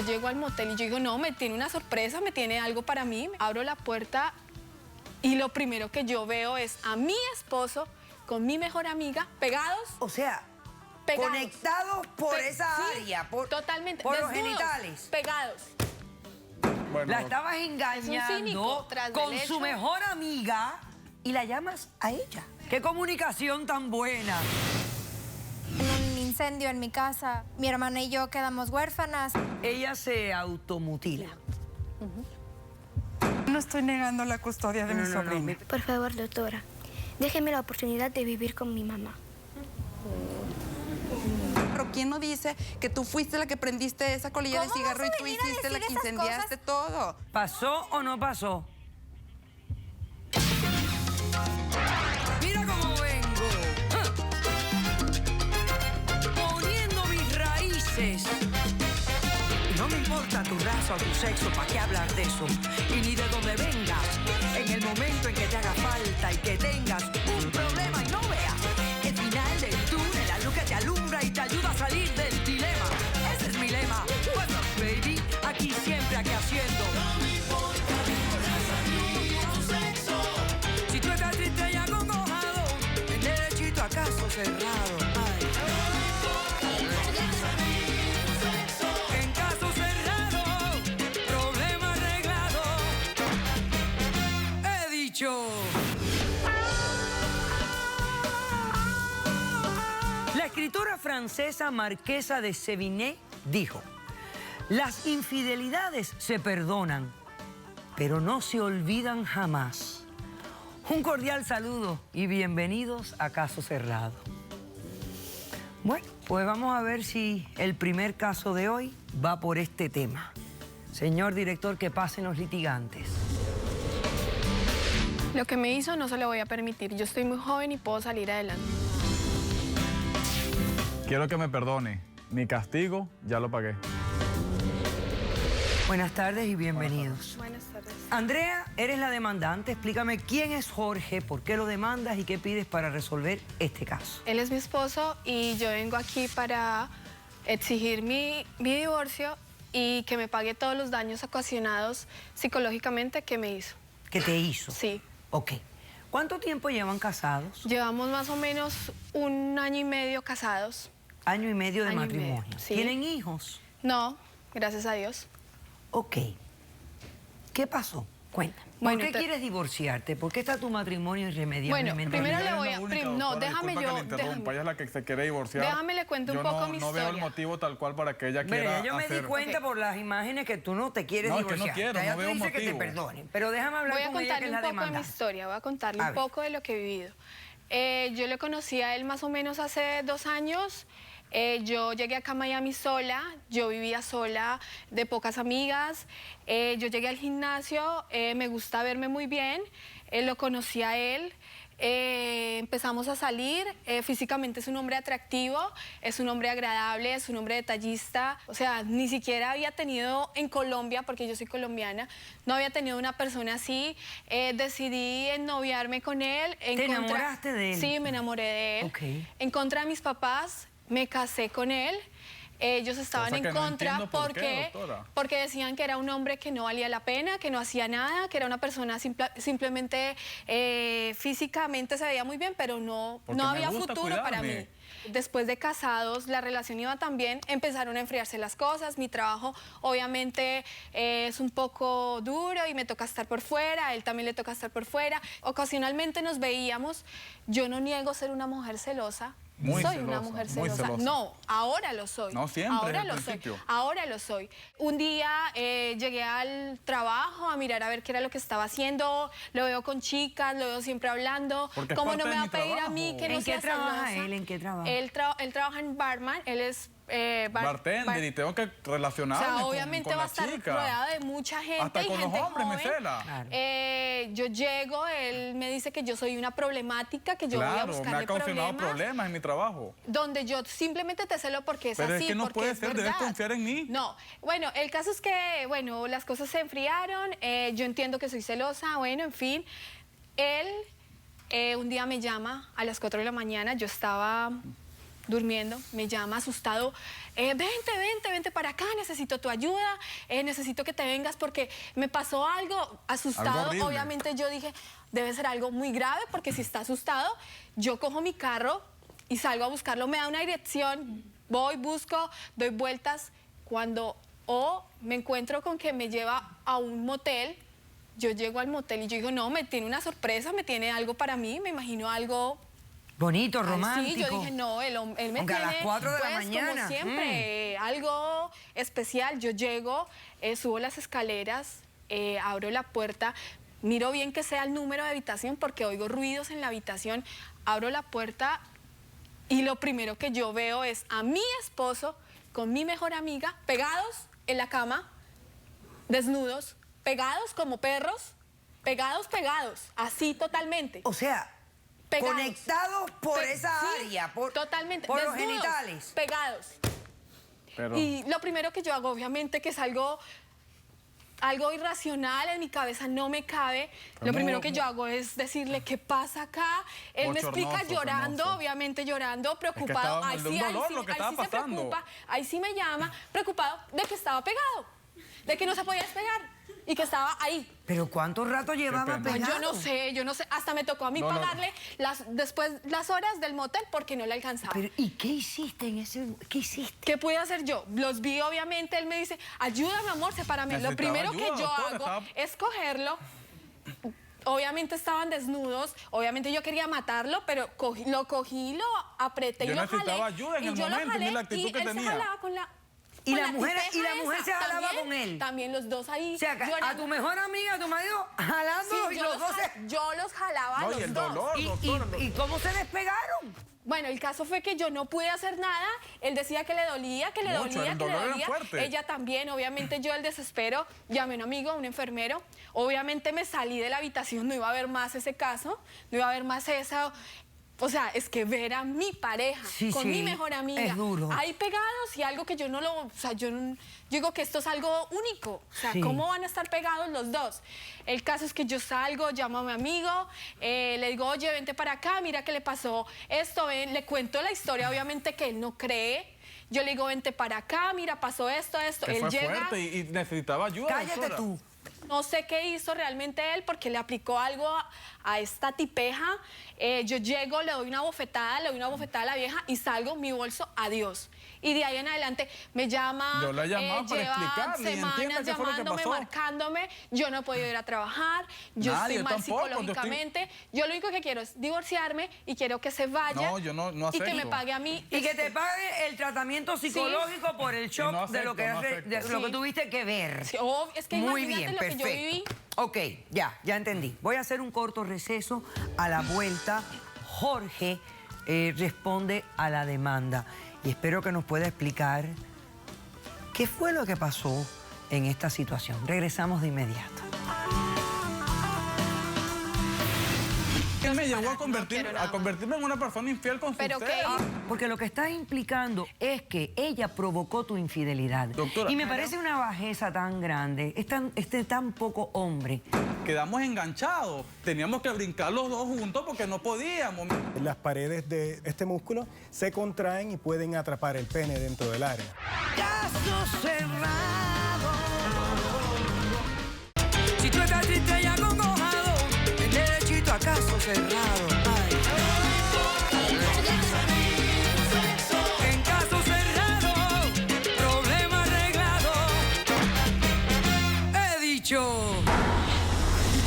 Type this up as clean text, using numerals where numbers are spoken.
Yo llego al motel y yo digo, no, me tiene una sorpresa, me tiene algo para mí. Abro la puerta y lo primero que yo veo es a mi esposo con mi mejor amiga pegados. O sea, Pegados. conectados por esa Sí, área, totalmente, por los desnudos, genitales. Pegados. Bueno, La estabas Es un engañando cínico, tras del con su hecho. mejor amiga y la llamas a ella. ¡Qué comunicación tan buena! En un incendio en mi casa, mi hermana y yo quedamos huérfanas. Ella se automutila. No estoy negando la custodia de mi sobrina. Por favor, doctora, déjeme la oportunidad de vivir con mi mamá. Pero ¿quién no dice que tú fuiste la que prendiste esa colilla de ¿Cómo cigarro vas y a tú venir a hiciste la decir que esas incendiaste todo? ¿Pasó o no pasó? Mira cómo vengo. Poniendo mis raíces. Y no me importa tu raza o tu sexo, ¿para qué hablar de eso? Y ni de dónde vengas. En el momento en que te haga falta y que tengas un problema y no veas el final del túnel, la luz que te alumbra y te ayuda a salir del dilema. Ese es mi lema. What's up, baby? Aquí siempre, aquí haciendo. Si tú estás triste y acongojado, ven derechito a caso cerrado. Ay. En caso cerrado, problema arreglado. He dicho. La escritora francesa Marquesa de Sévigné dijo: las infidelidades se perdonan, pero no se olvidan jamás. Un cordial saludo y bienvenidos a Caso Cerrado. Bueno, pues vamos a ver si el primer caso de hoy va por este tema. Señor director, que pasen los litigantes. Lo que me hizo no se lo voy a permitir. Yo estoy muy joven y puedo salir adelante. quiero que me perdone. Mi castigo ya lo pagué. Buenas tardes y bienvenidos. Buenas tardes. Andrea, eres la demandante. Explícame quién es Jorge, por qué lo demandas y qué pides para resolver este caso. Él es mi esposo y yo vengo aquí para exigir mi divorcio y que me pague todos los daños ocasionados psicológicamente que me hizo. ¿Qué te hizo? Sí. Ok. ¿Cuánto tiempo llevan casados? Llevamos más o menos 1 año y medio casados. Año y medio de Año y matrimonio. medio, sí. ¿Tienen hijos? No, gracias a Dios. Ok. ¿Qué pasó? Cuéntame. Bueno, ¿Por qué quieres divorciarte? ¿Por qué está tu matrimonio irremediablemente? Bueno, primero Ella le voy es a... la única, no, doctora, déjame disculpa yo... que le interrumpa, ella es la que se quiere divorciar. Déjame le cuento un poco mi No veo el historia. motivo tal cual para que ella Mira, quiera yo me di hacer... cuenta Ok. por las imágenes que tú no te quieres No, es que no divorciar. quiero, Ya no tú veo dices que te motivo. perdonen, pero déjame hablar Voy a con ella, que contarle es un la poco de mi demandante. historia, voy a contarle A un ver. poco de lo que he vivido. Yo le conocí a él más o menos hace 2 años. Yo llegué acá a Miami sola, yo vivía sola, de pocas amigas. Yo llegué al gimnasio, me gusta verme muy bien, lo conocí a él. Empezamos a salir, físicamente es un hombre atractivo, es un hombre agradable, es un hombre detallista, o sea, ni siquiera había tenido en Colombia, porque yo soy colombiana, no había tenido una persona así. Decidí ennoviarme con él. ¿Te enamoraste de él? Sí, me enamoré de él. Ok. En contra de mis papás, me casé con él. Ellos estaban Cosa en que no contra entiendo por qué, doctora. porque decían que era un hombre que no valía la pena, que no hacía nada, que era una persona simplemente físicamente se veía muy bien, pero no Porque me había gusta futuro para cuidarme. mí. Después de casados, la relación iba tan bien, empezaron a enfriarse las cosas. Mi trabajo, obviamente, es un poco duro y me toca estar por fuera, a él también le toca estar por fuera. Ocasionalmente nos veíamos. Yo no niego ser una mujer celosa. Muy soy celosa, una mujer muy celosa. celosa. No, ahora lo soy. No siempre, Ahora al lo soy. principio. Ahora lo soy. Un día llegué al trabajo a mirar a ver qué era lo que estaba haciendo. Lo veo con chicas, lo veo siempre hablando. Porque es ¿Cómo parte no me de va a mi pedir a trabajo. mí que no ¿En qué sea trabaja celosa? él? ¿En qué trabaja? Él trabaja en barman. Él es Bartender, y tengo que o relacionarme sea, con obviamente con va a la estar chica. rodeado de mucha gente. Hasta y con los gente hombres me joven. cela. Claro. Yo llego, él me dice que yo soy una problemática, que yo voy a Claro, me buscarle ha ocasionado problemas. problemas en mi trabajo. Donde yo simplemente te celo porque es Pero así, es que no porque puede es ser, debes verdad. confiar en mí. No, bueno, el caso es que, bueno, las cosas se enfriaron, yo entiendo que soy celosa, bueno, en fin. Él un día me llama a las 4 de la mañana, yo estaba durmiendo, me llama asustado, vente para acá, necesito tu ayuda, necesito que te vengas porque me pasó algo. Asustado, Algo horrible. obviamente yo dije, debe ser algo muy grave porque si está asustado, yo cojo mi carro y salgo a buscarlo, me da una dirección, voy, busco, doy vueltas, cuando me encuentro con que me lleva a un motel. Yo llego al motel y yo digo, no, me tiene una sorpresa, me tiene algo para mí, me imagino algo... Bonito, Ay, romántico. sí, yo dije, no, él me Aunque a tiene, las 4 de la pues, mañana. como siempre, algo especial. Yo llego, subo las escaleras, abro la puerta, miro bien que sea el número de habitación porque oigo ruidos en la habitación, abro la puerta y lo primero que yo veo es a mi esposo con mi mejor amiga pegados en la cama, desnudos, pegados como perros, pegados, así totalmente. O sea, Pegados. conectados por esa Sí, área, por, totalmente, por los desnudos, genitales. pegados. Pero, Y lo primero que yo hago, obviamente, que es algo irracional, en mi cabeza no me cabe. Lo Muy- primero que yo hago es decirle, ¿qué pasa acá? Él me explica Bochornoso, llorando, penoso. obviamente llorando, preocupado. estaba de un dolor lo que estaba se pasando. preocupa, ahí sí me llama, preocupado de que estaba pegado, de que no se podía despegar y que estaba ahí. Pero ¿cuánto rato llevaba pena. pegado? Yo no sé, hasta me tocó a mí No, no. pagarle después las horas del motel porque no le alcanzaba. Pero, ¿y qué hiciste en ese... ¿Qué hiciste? ¿Qué pude hacer yo? Los vi, obviamente, él me dice, ayúdame, amor, sepárame. Lo Necesitaba primero que ayuda, yo doctora, hago estaba- es cogerlo. Obviamente estaban desnudos, obviamente yo quería matarlo, pero lo cogí, lo apreté Yo y lo jalé. necesitaba ayuda en y el yo lo momento, jalé mira la actitud y que él tenía. se jalaba con la... ¿Y con la mujer- tipeja y la mujer esa. se jalaba También- con él? También los dos ahí. O sea, a llorando. tu mejor amiga, a tu marido, jalando Sí, y los dos se... yo los jalaba a no, los y el dos. dolor, ¿Y, doctora. y cómo se despegaron? Bueno, el caso fue que yo no pude hacer nada. Él decía que le dolía, Mucho, el que le dolor era dolía. fuerte. Ella también, obviamente yo el desespero, llamé a un amigo, a un enfermero. Obviamente me salí de la habitación, no iba a haber más ese caso, no iba a haber más eso. O sea, es que ver a mi pareja Sí, con sí, mi mejor amiga es duro. ahí pegados y algo que yo no lo... O sea, yo digo que esto es algo único. O sea, Sí. ¿cómo van a estar pegados los dos? El caso es que yo salgo, llamo a mi amigo, le digo, oye, vente para acá, mira qué le pasó esto, ven, le cuento la historia, obviamente que él no cree. Yo le digo, vente para acá, mira, pasó esto. Que Él fue llega... fuerte y necesitaba ayuda, Cállate doctora. tú. No sé qué hizo realmente él porque le aplicó algo a esta tipeja. Yo llego, le doy una bofetada a la vieja y salgo, mi bolso, adiós. Y de ahí en adelante me llama, Yo la llamaba para lleva explicarle y entienda semanas qué fue lo que llamándome, pasó. marcándome, yo no he podido ir a trabajar, yo Nadie, estoy mal tampoco, yo estoy- psicológicamente. Yo lo único que quiero es divorciarme y quiero que se vaya No, yo no y que me acepto. pague a mí. Y que te pague el tratamiento psicológico por el shock no de lo que, acepto, no acepto. de lo que Sí. tuviste que ver. Sí, es que Muy imagínate bien, lo que yo perfecto. viví. Ok, ya entendí. Voy a hacer un corto receso. A la vuelta, Jorge responde a la demanda. Y espero que nos pueda explicar qué fue lo que pasó en esta situación. Regresamos de inmediato. Él me llegó No a quiero nada. convertirme en una persona infiel con Pero usted. ¿qué? Porque lo que estás implicando es que ella provocó tu infidelidad. Doctora. Y me parece una bajeza tan grande, es tan poco hombre. Quedamos enganchados. Teníamos que brincar los dos juntos porque no podíamos. Las paredes de este músculo se contraen y pueden atrapar el pene dentro del área. Caso cerrado. Si tú estás triste y acongojado, ven derechito a caso cerrado. Ay. En caso cerrado, problema arreglado. He dicho.